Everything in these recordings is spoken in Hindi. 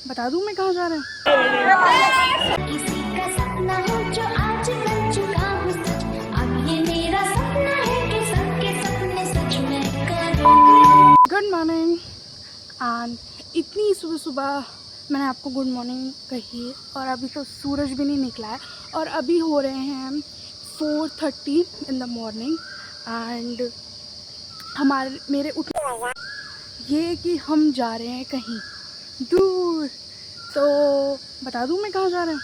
बता दूँ मैं कहाँ जा रहे हैं? किसी का सपना हो जो आज बन चुका हो सच, अब ये मेरा सपना है कि सबके सपने सच में करूं। Good morning. एंड इतनी सुबह सुबह मैंने आपको गुड मॉर्निंग कही और अभी तो सूरज भी नहीं निकला है और अभी हो रहे हैं 4:30 इन द मॉर्निंग। एंड मेरे उठने ये कि हम जा रहे हैं कहीं दूर। तो बता दूँ मैं कहाँ जा रहे हैं?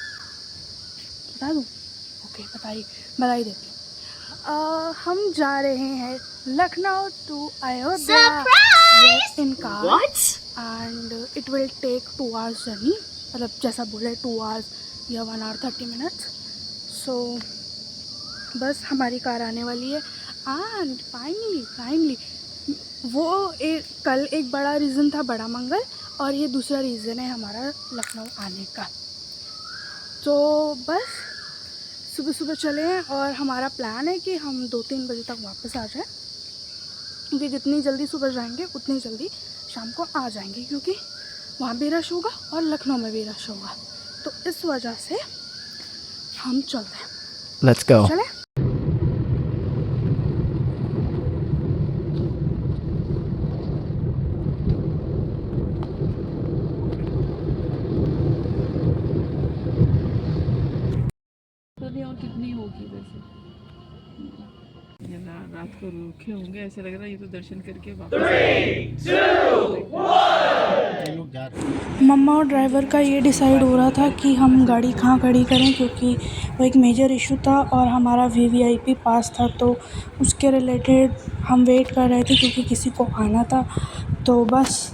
बता दूँ? ओके, बता ही देती हूँ। हम जा रहे हैं Lucknow to Ayodhya in car and it will take 2 hours journey, मतलब जैसा बोले 2 hours या 1 hour 30 minutes। सो बस हमारी कार आने वाली है। एंड फाइनली वो कल एक बड़ा रीज़न था, बड़ा मंगल, और ये दूसरा रीज़न है हमारा लखनऊ आने का। तो बस सुबह सुबह चले हैं और हमारा प्लान है कि हम 2-3 बजे तक वापस आ जाएं, क्योंकि जितनी जल्दी सुबह जाएंगे उतनी जल्दी शाम को आ जाएंगे, क्योंकि वहाँ भी रश होगा और लखनऊ में भी रश होगा। तो इस वजह से हम चलते हैं। Let's go. चले। और कितनी होगी वैसे? ये रात को रुके होंगे, ऐसे लग रहा है ये तो दर्शन करके वापस। मम्मा और ड्राइवर का ये डिसाइड हो रहा था कि हम गाड़ी कहाँ खड़ी करें, क्योंकि वो एक मेजर इशू था और हमारा वीवीआईपी पास था, तो उसके रिलेटेड हम वेट कर रहे थे क्योंकि किसी को आना था। तो बस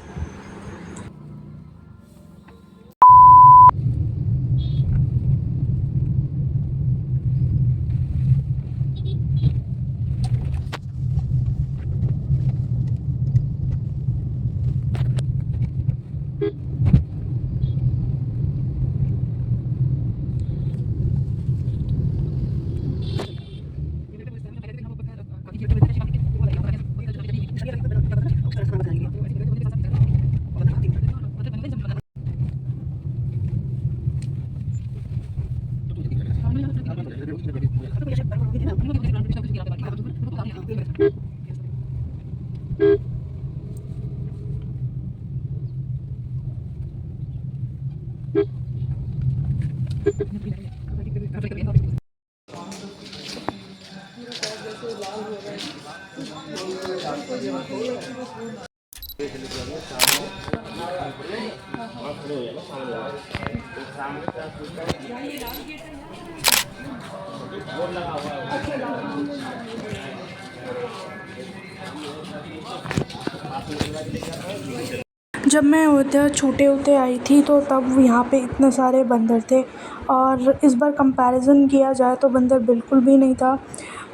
जब मैं अयोध्या छोटे होते आई थी तो तब यहाँ पे इतने सारे बंदर थे, और इस बार कंपैरिजन किया जाए तो बंदर बिल्कुल भी नहीं था।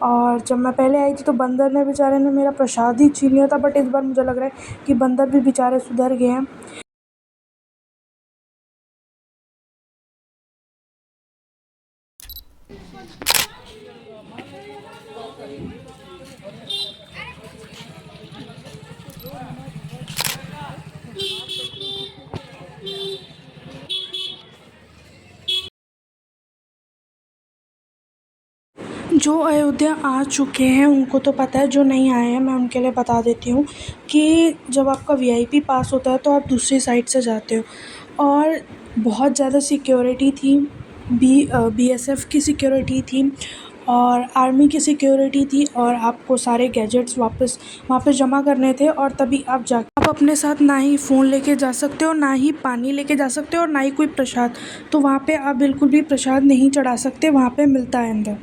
और जब मैं पहले आई थी तो बंदर ने बेचारे ने मेरा प्रसाद ही छीन लिया था, बट इस बार मुझे लग रहा है कि बंदर भी बेचारे सुधर गए हैं। जो अयोध्या आ चुके हैं उनको तो पता है, जो नहीं आए हैं मैं उनके लिए बता देती हूँ कि जब आपका वीआईपी पास होता है तो आप दूसरी साइड से जाते हो, और बहुत ज़्यादा सिक्योरिटी थी। बीएसएफ की सिक्योरिटी थी और आर्मी की सिक्योरिटी थी, और आपको सारे गैजेट्स वापस वहाँ पे जमा करने थे, और तभी आप अपने साथ ना ही फ़ोन लेके जा सकते हो, ना ही पानी लेके जा सकते हो, और ना ही कोई प्रसाद। तो वहाँ पे आप बिल्कुल भी प्रसाद नहीं चढ़ा सकते, वहाँ पे मिलता है अंदर।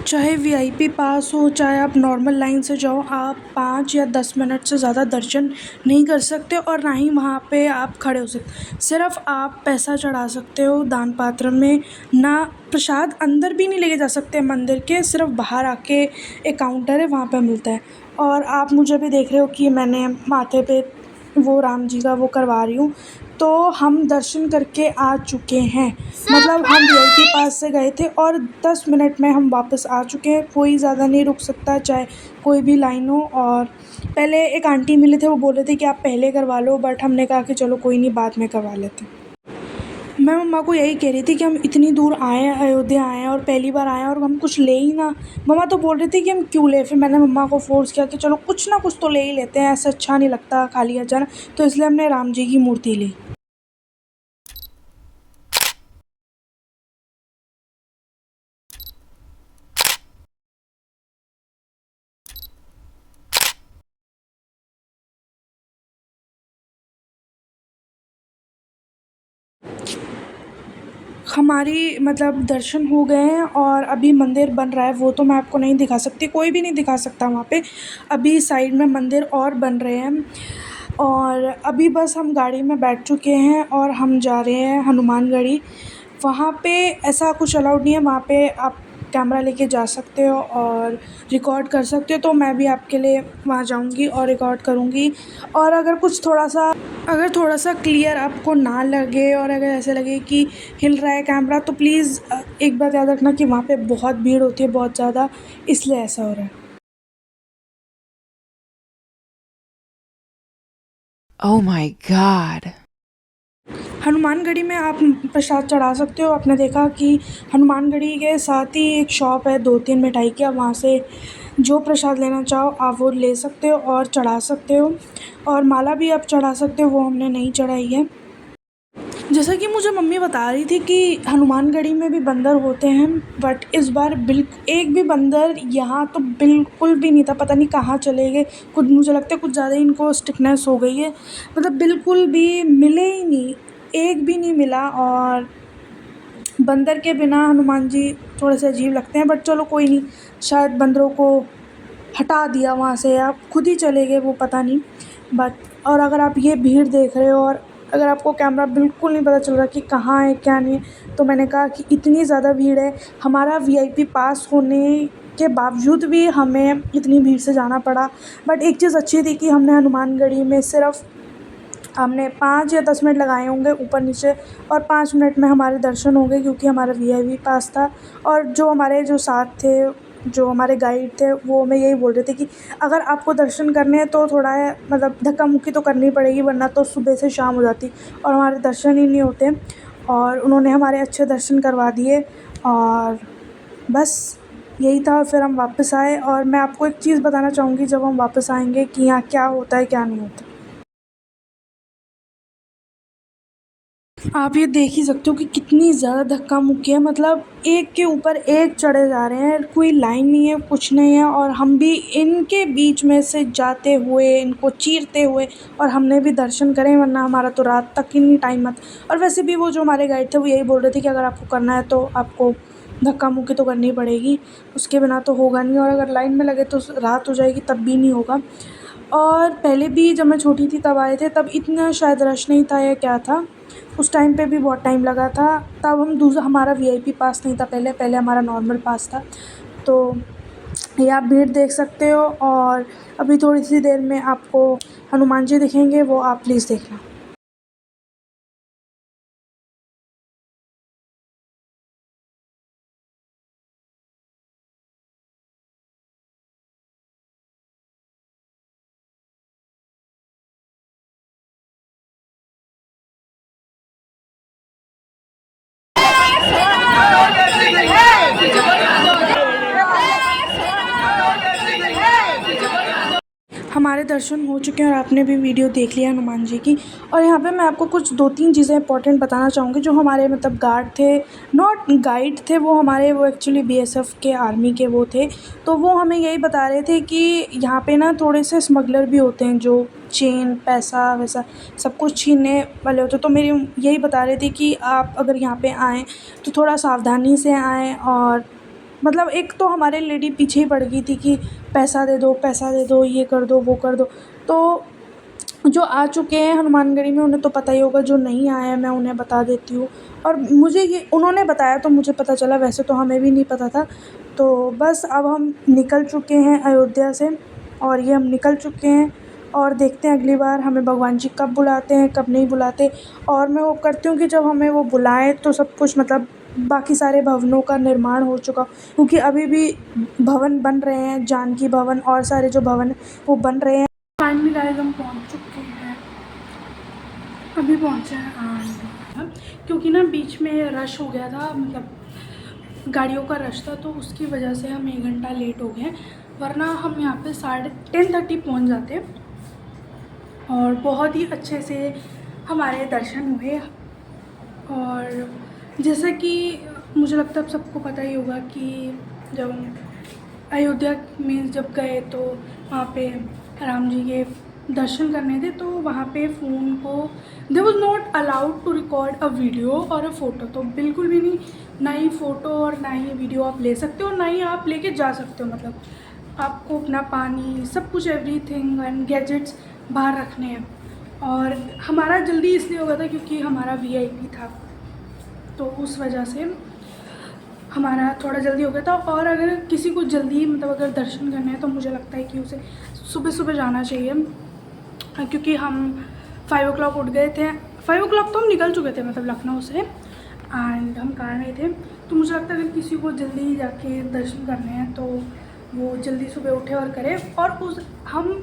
चाहे वीआईपी पास हो, चाहे आप नॉर्मल लाइन से जाओ, आप 5 या 10 मिनट से ज़्यादा दर्शन नहीं कर सकते, और ना ही वहाँ पे आप खड़े हो सकते। सिर्फ आप पैसा चढ़ा सकते हो दान पात्र में, ना प्रसाद अंदर भी नहीं लेके जा सकते मंदिर के, सिर्फ बाहर आके एक काउंटर है वहाँ पे मिलता है। और आप मुझे भी देख रहे हो कि मैंने माथे पे वो राम जी का वो करवा रही हूँ। तो हम दर्शन करके आ चुके हैं, मतलब हम वीआईपी पास से गए थे और 10 मिनट में हम वापस आ चुके हैं। कोई ज़्यादा नहीं रुक सकता, चाहे कोई भी लाइन हो। और पहले एक आंटी मिले थे, वो बोले थे कि आप पहले करवा लो, बट हमने कहा कि चलो कोई नहीं, बाद में करवा लेते हैं। मैं मम्मा को यही कह रही थी कि हम इतनी दूर आए हैं, अयोध्या आए हैं और पहली बार आए हैं और हम कुछ ले ही ना। मम्मा तो बोल रही थी कि हम क्यों ले, फिर मैंने मम्मा को फोर्स किया कि चलो कुछ ना कुछ तो ले ही लेते हैं, ऐसा अच्छा नहीं लगता खाली हाथ जाना, तो इसलिए हमने राम जी की मूर्ति ली। हमारी मतलब दर्शन हो गए हैं और अभी मंदिर बन रहा है, वो तो मैं आपको नहीं दिखा सकती, कोई भी नहीं दिखा सकता वहाँ पे। अभी साइड में मंदिर और बन रहे हैं और अभी बस हम गाड़ी में बैठ चुके हैं और हम जा रहे हैं हनुमानगढ़ी। वहाँ पे ऐसा कुछ अलाउड नहीं है, वहाँ पे आप कैमरा लेके जा सकते हो और रिकॉर्ड कर सकते हो, तो मैं भी आपके लिए वहाँ जाऊँगी और रिकॉर्ड करूँगी। और अगर थोड़ा सा क्लियर आपको ना लगे और अगर ऐसे लगे कि हिल रहा है कैमरा, तो प्लीज़ एक बात याद रखना कि वहाँ पे बहुत भीड़ होती है, बहुत ज़्यादा, इसलिए ऐसा हो रहा है। Oh my God. हनुमानगढ़ी में आप प्रसाद चढ़ा सकते हो। आपने देखा कि हनुमानगढ़ी के साथ ही एक शॉप है 2-3 मिठाई की, आप वहाँ से जो प्रसाद लेना चाहो आप वो ले सकते हो और चढ़ा सकते हो। और माला भी आप चढ़ा सकते हो, वो हमने नहीं चढ़ाई है। जैसा कि मुझे मम्मी बता रही थी कि हनुमानगढ़ी में भी बंदर होते हैं, बट इस बार एक भी बंदर यहाँ तो बिल्कुल भी नहीं था, पता नहीं कहाँ चले गए। कुछ मुझे लगता है कुछ ज़्यादा ही इनको स्टिकनेस हो गई है, मतलब बिल्कुल भी मिले ही नहीं, एक भी नहीं मिला। और बंदर के बिना हनुमान जी थोड़े से अजीब लगते हैं, बट चलो कोई नहीं, शायद बंदरों को हटा दिया वहाँ से या खुद ही चले गए, वो पता नहीं। बट और अगर आप ये भीड़ देख रहे हो और अगर आपको कैमरा बिल्कुल नहीं पता चल रहा कि कहाँ है क्या नहीं है, तो मैंने कहा कि इतनी ज़्यादा भीड़ है, हमारा वीआईपी पास होने के बावजूद भी हमें इतनी भीड़ से जाना पड़ा। बट एक चीज़ अच्छी थी कि हमने हनुमानगढ़ी में सिर्फ हमने 5 या 10 मिनट लगाए होंगे ऊपर नीचे, और 5 मिनट में हमारे दर्शन हो गए क्योंकि हमारा वीआईपी पास था। और जो हमारे जो साथ थे, जो हमारे गाइड थे, वो हमें यही बोल रहे थे कि अगर आपको दर्शन करने हैं तो थोड़ा मतलब धक्का मुक्की तो करनी पड़ेगी, वरना तो सुबह से शाम हो जाती और हमारे दर्शन ही नहीं होते। और उन्होंने हमारे अच्छे दर्शन करवा दिए और बस यही था। फिर हम वापस आए और मैं आपको एक चीज़ बताना चाहूँगी जब हम वापस आएंगे कि यहाँ क्या होता है क्या नहीं होता। आप ये देख ही सकते हो कि कितनी ज़्यादा धक्का मुक्की है, मतलब एक के ऊपर एक चढ़े जा रहे हैं, कोई लाइन नहीं है, कुछ नहीं है। और हम भी इनके बीच में से जाते हुए, इनको चीरते हुए, और हमने भी दर्शन करें, वरना हमारा तो रात तक ही नहीं टाइम मत। और वैसे भी वो जो हमारे गाइड थे वो यही बोल रहे थे कि अगर आपको करना है तो आपको धक्का मुक्की तो करनी पड़ेगी, उसके बिना तो होगा नहीं, और अगर लाइन में लगे तो रात हो जाएगी तब भी नहीं होगा। और पहले भी जब मैं छोटी थी तब आए थे, तब इतना शायद रश नहीं था या क्या था, उस टाइम पे भी बहुत टाइम लगा था। तब हमारा वीआईपी पास नहीं था, पहले हमारा नॉर्मल पास था। तो ये आप भीड़ देख सकते हो और अभी थोड़ी सी देर में आपको हनुमान जी दिखेंगे, वो आप प्लीज़ देखना। हमारे दर्शन हो चुके हैं और आपने भी वीडियो देख लिया हनुमान जी की। और यहाँ पे मैं आपको कुछ 2-3 चीज़ें इंपॉर्टेंट बताना चाहूँगी। जो हमारे मतलब गार्ड थे, नॉट गाइड थे, वो एक्चुअली बीएसएफ के आर्मी के वो थे। तो वो हमें यही बता रहे थे कि यहाँ पे ना थोड़े से स्मगलर भी होते हैं जो चेन, पैसा वैसा सब कुछ छीनने वाले होते। तो मेरी यही बता रहे थे कि आप अगर यहाँ पे आएँ तो थोड़ा सावधानी से आएँ। और मतलब एक तो हमारे लेडी पीछे ही पड़ गई थी कि पैसा दे दो, ये कर दो, वो कर दो। तो जो आ चुके हैं हनुमानगढ़ी में उन्हें तो पता ही होगा, जो नहीं आए हैं मैं उन्हें बता देती हूँ। और मुझे ये उन्होंने बताया तो मुझे पता चला, वैसे तो हमें भी नहीं पता था। तो बस अब हम निकल चुके हैं अयोध्या से, और ये हम निकल चुके हैं और देखते हैं अगली बार हमें भगवान जी कब बुलाते हैं कब नहीं बुलाते। और मैं होप करती हूँ कि जब हमें वो बुलाएं तो सब कुछ मतलब बाकी सारे भवनों का निर्माण हो चुका, क्योंकि अभी भी भवन बन रहे हैं, जानकी भवन और सारे जो भवन वो बन रहे हैं। फाइनली गाइस हम पहुंच चुके हैं, अभी पहुंचे हैं। क्योंकि ना बीच में रश हो गया था, मतलब गाड़ियों का रश था, तो उसकी वजह से हम 1 घंटा लेट हो गए, वरना हम यहाँ पे 10:30 पहुँच जाते। और बहुत ही अच्छे से हमारे दर्शन हुए। और जैसा कि मुझे लगता है अब सबको पता ही होगा कि जब हम अयोध्या में जब गए तो वहाँ पे राम जी के दर्शन करने थे, तो वहाँ पे फ़ोन को they was not allowed to record a video और अ फ़ोटो, तो बिल्कुल भी नहीं, ना ही फ़ोटो और ना ही वीडियो आप ले सकते हो, ना ही आप लेके जा सकते हो। मतलब आपको अपना पानी सब कुछ एवरीथिंग एंड गैजेट्स बाहर रखने हैं। और हमारा जल्दी इसलिए हो गया था क्योंकि हमारा वीआईपी था, तो उस वजह से हमारा थोड़ा जल्दी हो गया था। और अगर किसी को जल्दी मतलब अगर दर्शन करने हैं तो मुझे लगता है कि उसे सुबह सुबह जाना चाहिए, क्योंकि हम 5 o'clock उठ गए थे। 5 o'clock तो हम निकल चुके थे मतलब लखनऊ से, एंड हम कार में थे। तो मुझे लगता है अगर किसी को जल्दी जाके दर्शन करने हैं तो वो जल्दी सुबह उठे और करे। और हम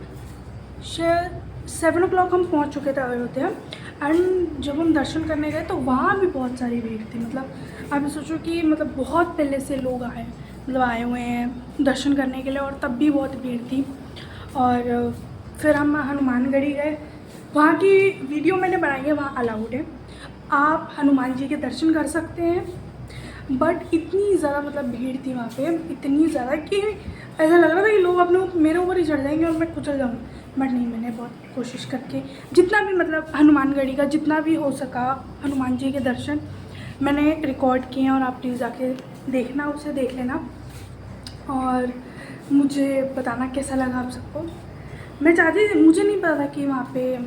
शायद 7 o'clock हम पहुंच चुके थे अयोध्या, एंड जब हम दर्शन करने गए तो वहाँ भी बहुत सारी भीड़ थी। मतलब आप सोचो कि मतलब बहुत पहले से लोग आए हुए हैं दर्शन करने के लिए, और तब भी बहुत भीड़ थी। और फिर हम हनुमानगढ़ी गए, वहाँ की वीडियो मैंने बनाई है, वहाँ अलाउड है, आप हनुमान जी के दर्शन कर सकते हैं। बट इतनी ज़्यादा मतलब भीड़ थी वहाँ पे, इतनी ज़्यादा कि ऐसा लग रहा था कि लोग अपने मेरे ऊपर ही चढ़ जाएंगे और मैं कुचल जाऊँगी। बट नहीं, मैंने बहुत कोशिश करके जितना भी मतलब हनुमानगढ़ी का जितना भी हो सका हनुमान जी के दर्शन मैंने रिकॉर्ड किए हैं, और आप प्लीज़ जाके देखना, उसे देख लेना और मुझे बताना कैसा लगा आप सबको। मैं चाहती थी, मुझे नहीं पता था कि वहाँ पे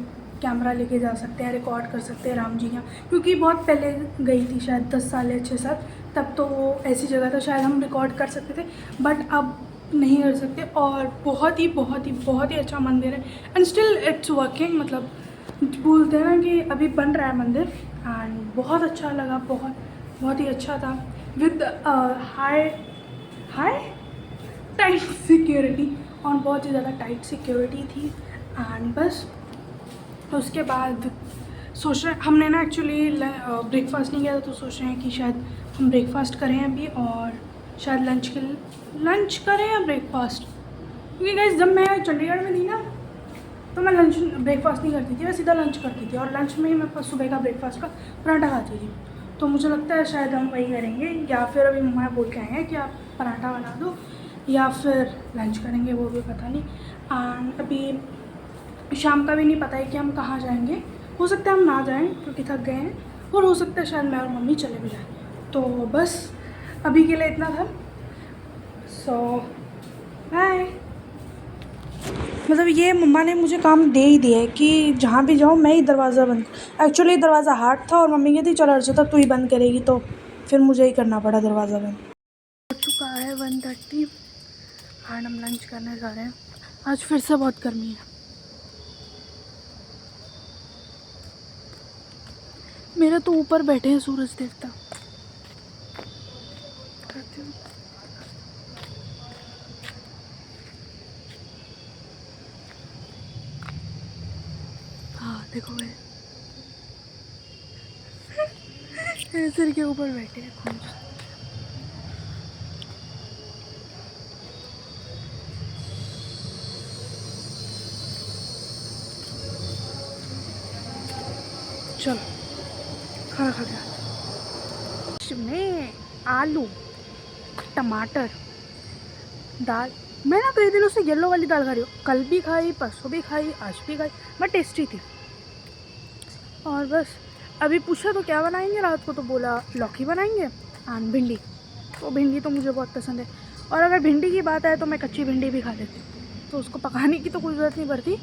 कैमरा लेके जा सकते हैं, रिकॉर्ड कर सकते हैं राम जी का, क्योंकि बहुत पहले गई थी, शायद 10 साल या 6 साल, तब तो वो ऐसी जगह था शायद हम रिकॉर्ड कर सकते थे, बट अब नहीं कर सकते। और बहुत ही अच्छा मंदिर है, एंड स्टिल इट्स वर्किंग। मतलब बोलते हैं ना कि अभी बन रहा है मंदिर, एंड बहुत अच्छा लगा, बहुत ही अच्छा था, विद हाई टाइट सिक्योरिटी, और बहुत ही ज़्यादा टाइट सिक्योरिटी थी। एंड बस उसके बाद सोच रहे हमने ना एक्चुअली ब्रेकफास्ट नहीं किया था, तो सोच रहे हैं कि शायद हम ब्रेकफास्ट करें अभी, और शायद लंच करें या ब्रेकफास्ट। क्योंकि गाइस जब मैं चंडीगढ़ में थी ना तो मैं ब्रेकफास्ट नहीं करती थी, मैं सीधा लंच करती थी, और लंच में ही मैं सुबह का ब्रेकफास्ट का पराठा खाती थी। तो मुझे लगता है शायद हम वही करेंगे, या फिर अभी मम्मा बोल के आए हैं कि आप पराठा बना दो, या फिर लंच करेंगे, वो भी पता नहीं। एंड अभी शाम का भी नहीं पता है कि हम कहाँ जाएंगे, हो सकता है हम ना जाएं क्योंकि थक गए हैं, और हो सकता है शायद मैं और मम्मी चले भी जाएं। तो बस अभी के लिए इतना था, सो बाय। मतलब ये मम्मा ने मुझे काम दे ही दिया है कि जहाँ भी जाऊँ मैं ही दरवाज़ा बंद। एक्चुअली दरवाज़ा हार्ड था और मम्मी कहती चलो अर्चना तू ही बंद करेगी, तो फिर मुझे ही करना पड़ा दरवाज़ा बंद। हो चुका है 1:30 एंड हम लंच करने जा रहे हैं। आज फिर से बहुत गर्मी है। मेरे तो ऊपर बैठे हैं सूरज देवता। करती हूँ। हाँ देखो भाई सिर के ऊपर बैठे हैं खुद। चलो खाना खा के में आलू टमाटर दाल। मैं ना कई दिनों से येलो वाली दाल खा रही हूँ, कल भी खाई, परसों भी खाई, आज भी खाई, बट टेस्टी थी। और बस अभी पूछा तो क्या बनाएंगे रात को, तो बोला लौकी बनाएंगे एंड भिंडी। तो भिंडी तो मुझे बहुत पसंद है, और अगर भिंडी की बात आए तो मैं कच्ची भिंडी भी खा लेती हूँ, तो उसको पकाने की तो कोई ज़रूरत नहीं पड़ती,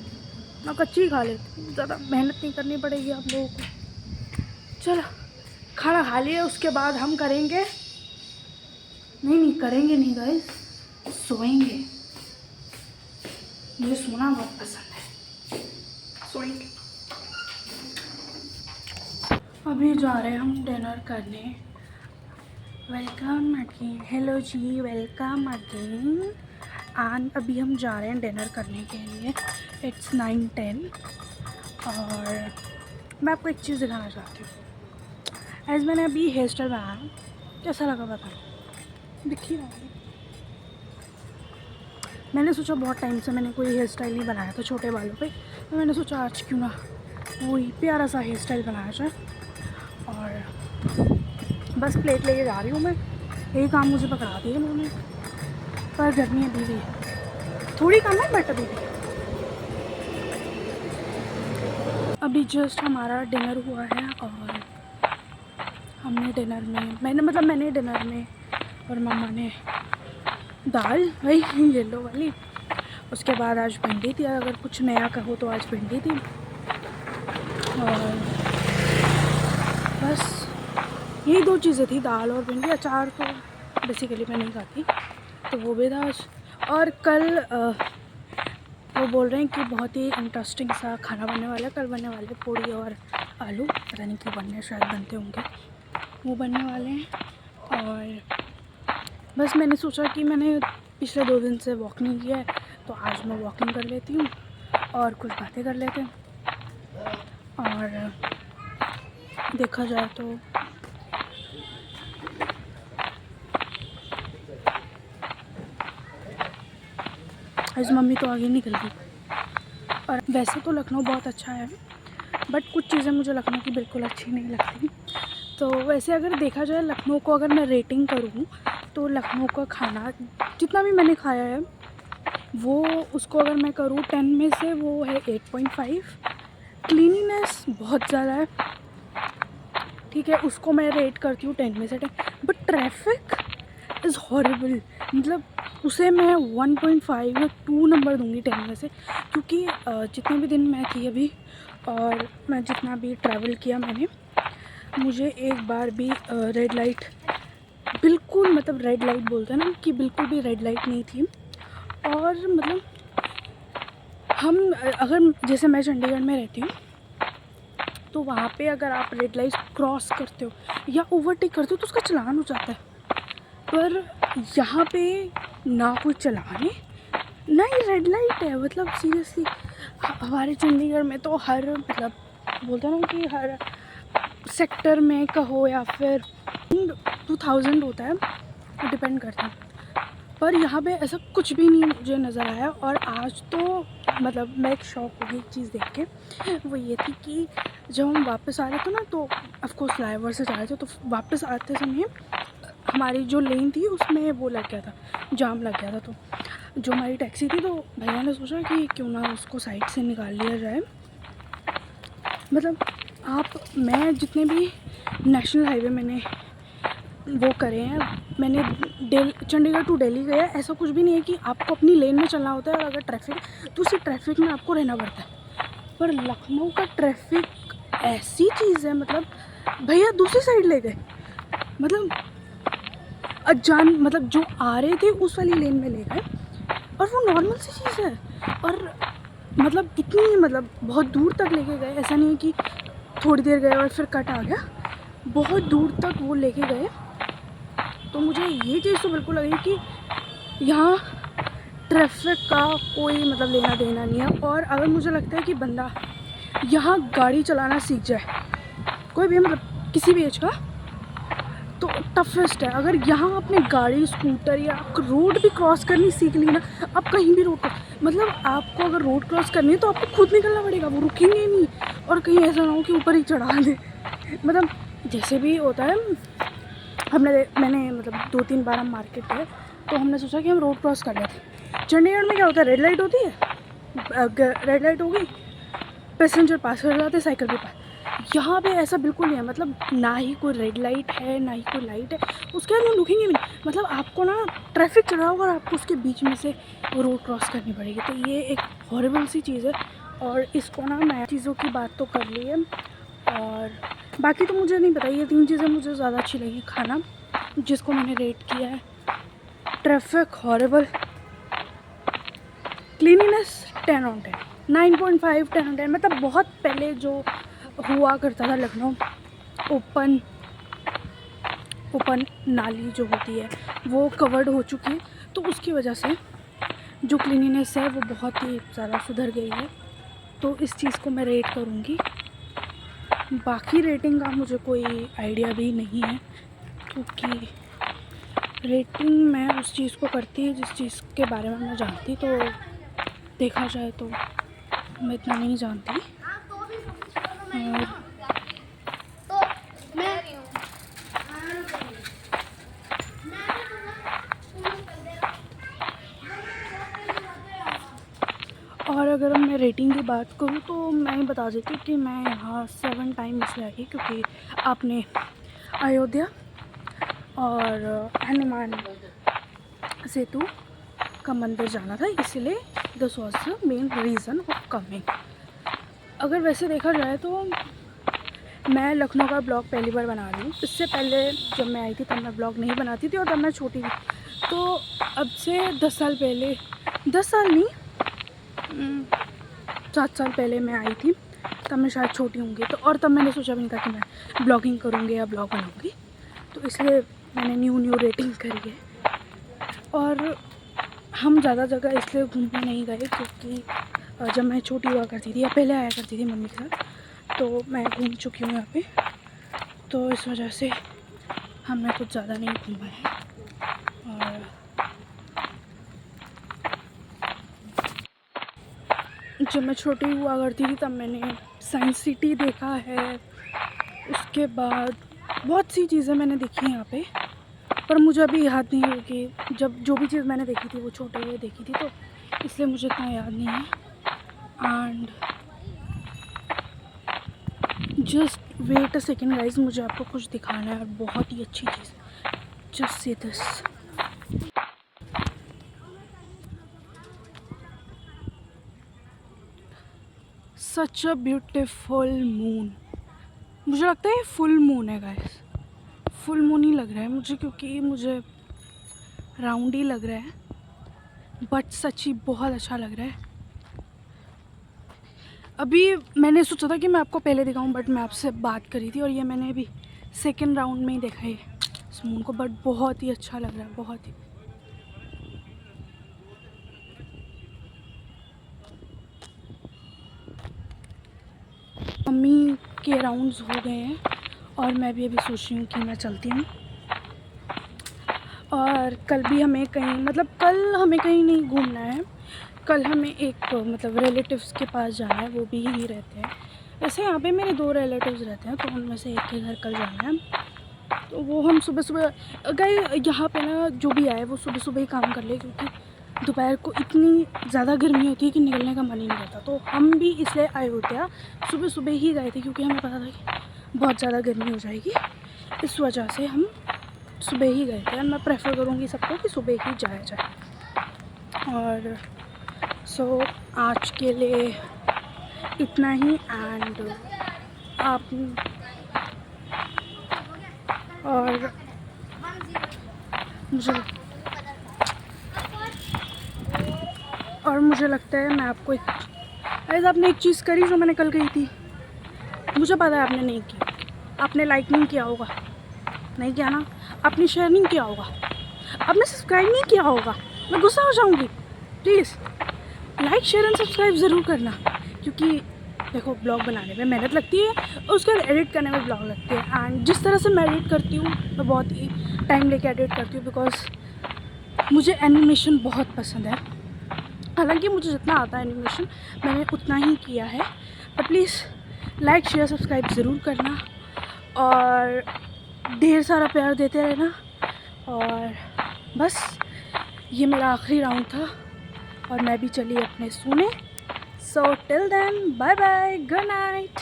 मैं कच्ची ही खा लेती हूँ, ज़्यादा मेहनत नहीं करनी पड़ेगी आप लोगों को। चलो खाना खा लिया, उसके बाद हम करेंगे नहीं करेंगे नहीं गाइस, सोएंगे। मुझे सोना बहुत पसंद है, सोएंगे। अभी जा रहे हैं हम डिनर करने। Welcome again, hello ji, welcome again. And अभी हम जा रहे हैं डिनर करने के लिए। इट्स 9:10 और मैं आपको एक चीज़ दिखाना चाहती हूँ। एज मैंने अभी हेयर स्टाइल बनाया, कैसा लगा बता, दिख ही रहा है। मैंने सोचा बहुत टाइम से मैंने कोई हेयर स्टाइल नहीं बनाया था छोटे बालों पे, तो मैंने सोचा आज क्यों ना वही प्यारा सा हेयर स्टाइल बनाया जाए। और बस प्लेट लेके जा रही हूँ मैं, यही काम मुझे पकड़ा दिया उन्होंने, पर गर्मी अभी भी है, थोड़ी कम है बट अभी भी। अभी जस्ट हमारा डिनर हुआ है और हमने डिनर में मैंने डिनर में और मम्मा ने दाल वही येलो वाली, उसके बाद आज भिंडी थी, अगर कुछ नया कहो तो आज भिंडी थी। और बस यही 2 चीज़ें थी, दाल और भिंडी। अचार तो बेसिकली मैं नहीं खाती, तो वो भी था आज। और कल वो बोल रहे हैं कि बहुत ही इंटरेस्टिंग सा खाना बनने वाला है, कल बनने वाले पूड़ी और आलू, पता नहीं क्यों बनने, शायद बनते होंगे, वो बनने वाले हैं। और बस मैंने सोचा कि मैंने पिछले 2 दिन से वॉक नहीं किया है, तो आज मैं वॉकिंग कर लेती हूँ और कुछ बातें कर लेते हैं। और देखा जाए तो आज मम्मी तो आगे निकल गई। और वैसे तो लखनऊ बहुत अच्छा है, बट कुछ चीज़ें मुझे लखनऊ की बिल्कुल अच्छी नहीं लगती। तो वैसे अगर देखा जाए लखनऊ को अगर मैं रेटिंग करूँ तो लखनऊ का खाना जितना भी मैंने खाया है वो, उसको अगर मैं करूँ 10 में से वो है 8.5। क्लीनिनेस बहुत ज़्यादा है, ठीक है, उसको मैं रेट करती हूँ 10 में से 10। बट ट्रैफिक इज़ हॉरिबल, मतलब उसे मैं 1.5 या 2 नंबर दूँगी 10 में से, क्योंकि जितने भी दिन मैं थी अभी और मैं जितना भी ट्रैवल किया मैंने, मुझे एक बार भी रेड लाइट, बिल्कुल मतलब रेड लाइट बोलते हैं ना, कि बिल्कुल भी रेड लाइट नहीं थी। और मतलब हम अगर जैसे मैं चंडीगढ़ में रहती हूँ, तो वहाँ पे अगर आप रेड लाइट क्रॉस करते हो या ओवरटेक करते हो तो उसका चालान हो जाता है, पर यहाँ पे ना कोई चालान है ना ही रेड लाइट है। मतलब सीरियसली हमारे चंडीगढ़ में तो हर मतलब बोलते हैं ना कि हर सेक्टर में कहो या फिर 2000 होता है, डिपेंड करता है, पर यहाँ पे ऐसा कुछ भी नहीं मुझे नज़र आया। और आज तो मतलब मैं एक शॉक हो गई एक चीज़ देख के, वो ये थी कि जब हम वापस आ रहे थे ना, तो ऑफकोर्स फ्लाईओवर से जा रहे थे, तो वापस आते समय हमारी जो लेन थी उसमें वो लग गया था, जाम लग गया था। तो जो हमारी टैक्सी थी, तो भैया ने सोचा कि क्यों ना उसको साइड से निकाल लिया जाए। मतलब मैं जितने भी नेशनल हाईवे मैंने वो करे हैं, मैंने चंडीगढ़ टू दिल्ली गया, ऐसा कुछ भी नहीं है कि आपको अपनी लेन में चलना होता है, और अगर ट्रैफिक तो उसी ट्रैफिक में आपको रहना पड़ता है। पर लखनऊ का ट्रैफिक ऐसी चीज़ है, मतलब भैया दूसरी साइड ले गए, मतलब मतलब जो आ रहे थे उस वाली लेन में ले गए, और वो नॉर्मल सी चीज़ है। और मतलब इतनी मतलब बहुत दूर तक लेके गए, ऐसा नहीं है कि थोड़ी देर गए और फिर कट आ गया, बहुत दूर तक वो लेके गए। तो मुझे ये चीज़ तो बिल्कुल लगी कि यहाँ ट्रैफिक का कोई मतलब लेना देना नहीं है। और अगर मुझे लगता है कि बंदा यहाँ गाड़ी चलाना सीख जाए, कोई भी मतलब किसी भी एज का, तो टफेस्ट है। अगर यहाँ आपने गाड़ी स्कूटर या रोड भी क्रॉस करनी सीख ली ना, आप कहीं भी रोड मतलब आपको अगर रोड क्रॉस करनी है तो आपको खुद निकलना पड़ेगा, वो रुकेंगे नहीं, और कहीं ऐसा ना हो कि ऊपर ही चढ़ा दे। मतलब जैसे भी होता है, मैंने मतलब 2-3 बार हम मार्केट गए, तो हमने सोचा कि हम रोड क्रॉस कर लेते। चंडीगढ़ में क्या होता है, रेड लाइट होती है, रेड लाइट हो गई, पैसेंजर पास कर जाते, साइकिल भी पास। यहाँ पे ऐसा बिल्कुल नहीं है, मतलब ना ही कोई रेड लाइट है ना ही कोई लाइट है, उसके बाद हम रुकेंगे भी नहीं। मतलब आपको ना ट्रैफिक चल रहा होगा और आपको उसके बीच में से रोड क्रॉस करनी पड़ेगी। तो ये एक हॉरिबल सी चीज़ है, और इसको ना मैं चीज़ों की बात तो कर ली है, और बाकी तो मुझे नहीं पता। ये 3 चीज़ें मुझे ज़्यादा अच्छी लगी, खाना जिसको मैंने रेट किया है, traffic horrible, cleanliness 10 on 10, 9.5 10 on 10। मतलब बहुत पहले जो हुआ करता था लखनऊ, ओपन नाली जो होती है वो कवर्ड हो चुकी है, तो उसकी वजह से जो क्लीनिनेस है वो बहुत ही ज़्यादा सुधर गई है। तो इस चीज़ को मैं रेट करूँगी बाकी रेटिंग का मुझे कोई आइडिया भी नहीं है, क्योंकि रेटिंग मैं उस चीज़ को करती जिस चीज़ के बारे में मैं जानती, तो देखा जाए तो मैं इतना नहीं जानती। और अगर मैं रेटिंग की बात करूँ तो मैं बता देती हूँ कि मैं यहाँ 7 टाइम इसलिए आई, क्योंकि आपने अयोध्या और हनुमान सेतु का मंदिर जाना था, इसलिए this was the main reason of coming. अगर वैसे देखा जाए तो मैं लखनऊ का ब्लॉग पहली बार बना रही हूँ। इससे पहले जब मैं आई थी तब मैं ब्लॉग नहीं बनाती थी, और तब मैं छोटी थी। तो अब से 10 साल पहले, 10 साल नहीं 7 साल पहले मैं आई थी, तब मैं शायद छोटी होंगी। तो और तब मैंने सोचा भी नहीं था कि मैं ब्लॉगिंग करूँगी या ब्लॉग बनाऊँगी, तो इसलिए मैंने न्यू रेटिंग करी है। और हम ज़्यादा जगह इसलिए घूमने नहीं गए क्योंकि जब मैं छोटी हुआ करती थी या पहले आया करती थी मम्मी के साथ, तो मैं घूम चुकी हूँ यहाँ पे, तो इस वजह से हमने कुछ ज़्यादा नहीं घूमा है। और जब मैं छोटी हुआ करती थी तब मैंने साइंस सिटी देखा है, उसके बाद बहुत सी चीज़ें मैंने देखी यहाँ पे, पर मुझे अभी याद नहीं है कि जब जो भी चीज़ मैंने देखी थी वो छोटे हुए देखी थी, तो इसलिए मुझे इतना याद नहीं है। And just wait a second guys, मुझे आपको कुछ दिखाना है और बहुत ही अच्छी चीज़। Just see this, such a beautiful moon. मुझे लगता है ये फुल मून है गाइस, फुल मून ही लग रहा है मुझे, क्योंकि मुझे राउंड ही लग रहा है, बट सच्ची बहुत अच्छा लग रहा है। अभी मैंने सोचा था कि मैं आपको पहले दिखाऊं, बट मैं आपसे बात करी थी, और ये मैंने अभी सेकेंड राउंड में ही देखा है इस मून को, बट बहुत ही अच्छा लग रहा है, बहुत ही। मम्मी के राउंड्स हो गए हैं और मैं भी अभी सोच रही हूँ कि मैं चलती हूँ। और कल भी हमें कहीं, मतलब कल हमें कहीं नहीं घूमना है, कल हमें एक मतलब रिलेटिव्स के पास जाना है, वो भी यहीं रहते हैं। वैसे यहाँ पे मेरे 2 रिलेटिव्स रहते हैं, तो उनमें से एक के घर कल जाना है। तो वो हम सुबह सुबह गए, यहाँ पे ना जो भी आए वो सुबह सुबह ही काम कर ले, क्योंकि दोपहर को इतनी ज़्यादा गर्मी होती है कि निकलने का मन ही नहीं करता। तो हम भी इसलिए अयोध्या सुबह सुबह ही गए थे, क्योंकि हमें पता था कि बहुत ज़्यादा गर्मी हो जाएगी, इस वजह से हम सुबह ही गए थे। और मैं प्रेफर करूँगी सबको कि सुबह ही जाया जाए। और सो आज के लिए इतना ही। एंड आप मुझे लगता है मैं आपको ऐसा, आपने एक चीज़ करी जो मैंने कल कही थी, मुझे पता है आपने नहीं की, आपने लाइक नहीं किया होगा, नहीं किया ना, आपने शेयर नहीं किया होगा, आपने सब्सक्राइब नहीं किया होगा, मैं गुस्सा हो जाऊँगी। Please like share and subscribe ज़रूर करना, क्योंकि देखो ब्लॉग बनाने में मेहनत लगती है और उसके बाद एडिट करने में ब्लॉग लगती है। एंड जिस तरह से मैं एडिट करती हूँ मैं बहुत ही टाइम लेके एडिट करती हूँ, बिकॉज मुझे एनिमेशन बहुत पसंद है। हालांकि मुझे जितना आता है एनिमेशन मैंने उतना ही किया है, तो प्लीज़ लाइक शेयर सब्सक्राइब ज़रूर करना और ढेर सारा प्यार देते रहना। और बस ये मेरा आखिरी राउंड था और मैं भी चली अपने सोने। So till then bye bye, good night.